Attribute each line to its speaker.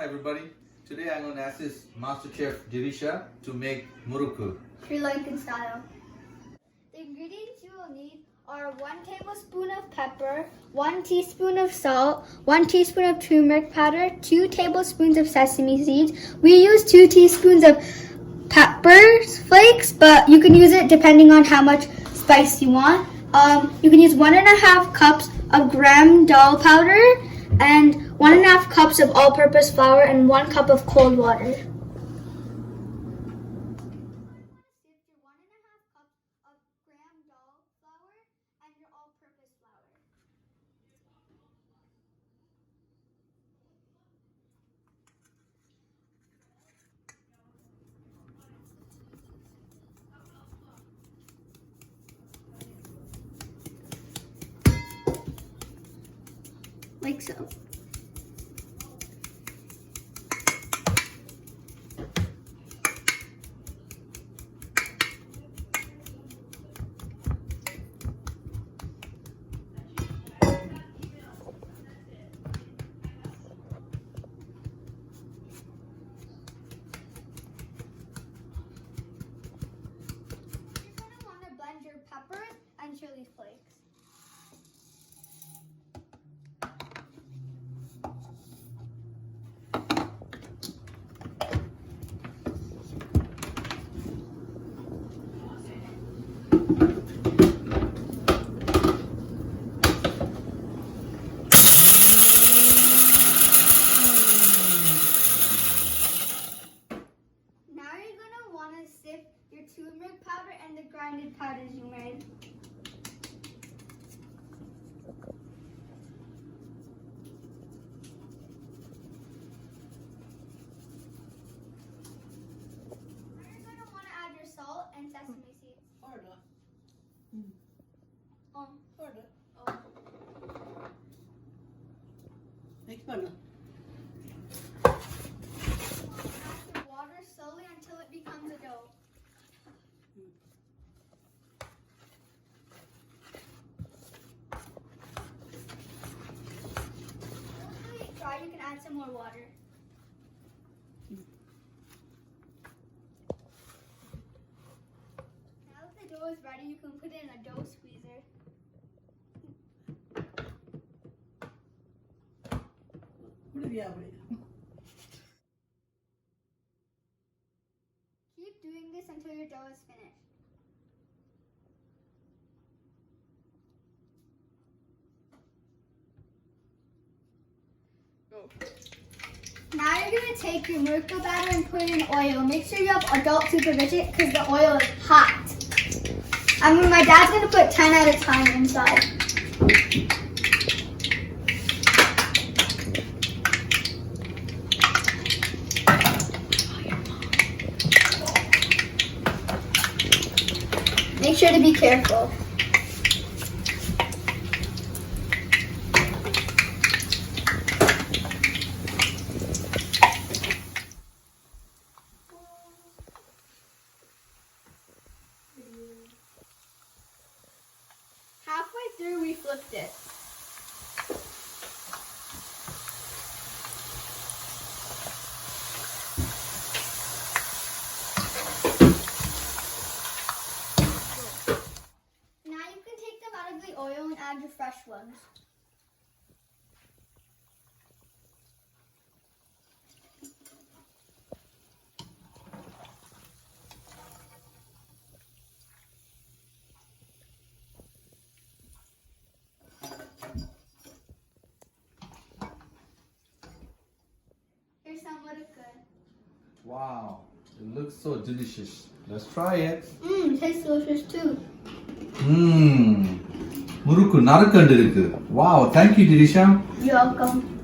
Speaker 1: everybody. Today I'm going to assist Master Chef Dirisha to make murukku.
Speaker 2: Sri Lankan style. The ingredients you will need are 1 tablespoon of pepper, 1 teaspoon of salt, 1 teaspoon of turmeric powder, 2 tablespoons of sesame seeds. We use 2 teaspoons of pepper flakes, but you can use it depending on how much spice you want. You can use 1.5 cups of gram dal powder and 1.5 cups of all-purpose flour and 1 cup of cold water. Sift your 1.5 cups of gram dal flour and your all-purpose flour. Like so. Blend your peppers and chili flakes. Now you're going to want to sift your turmeric powder and the grinded powders you made. Now you're going to want to add your salt and sesame seeds.
Speaker 3: Harder.
Speaker 2: Oh.
Speaker 3: Harder.
Speaker 2: Oh.
Speaker 3: Make fun.
Speaker 2: Add your water slowly until it becomes a dough. Once it's dry, you can add some more water. Now that the dough is ready, you can put it in a dough squeezer. Keep doing this until your dough is finished. Now you're going to take your murukku batter and put it in oil. Make sure you have adult supervision because the oil is hot. My dad's going to put 10 at a time inside. Make sure to be careful. Halfway through, we flipped it. Now you can take them out of the oil and add your fresh ones. Here's some murukku.
Speaker 1: Wow, it looks so delicious. Let's try it.
Speaker 2: Tastes delicious too.
Speaker 1: Murukku narakkandu irukku. Wow, thank you Dirisha.
Speaker 2: You're welcome.